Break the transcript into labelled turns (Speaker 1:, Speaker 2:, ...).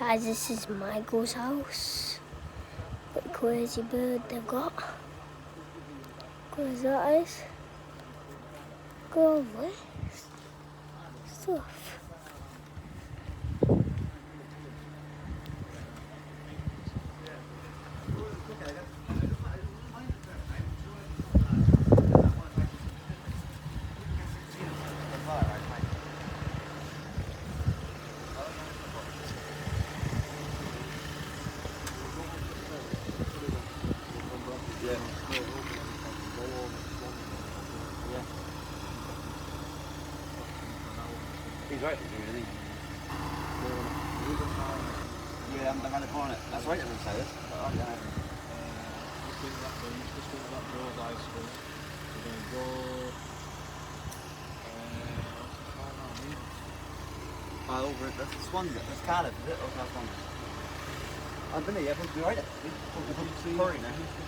Speaker 1: Guys, this is Michael's house. What crazy bird they've got. What that is? Go away. Stuff.
Speaker 2: He's right to do, isn't he? Yeah, I'm around the corner. That's right, everyone say this. Over it, that's Swansea, that's Cardiff, is it? Or South London? I've been there, yeah, but you're right. Curry now.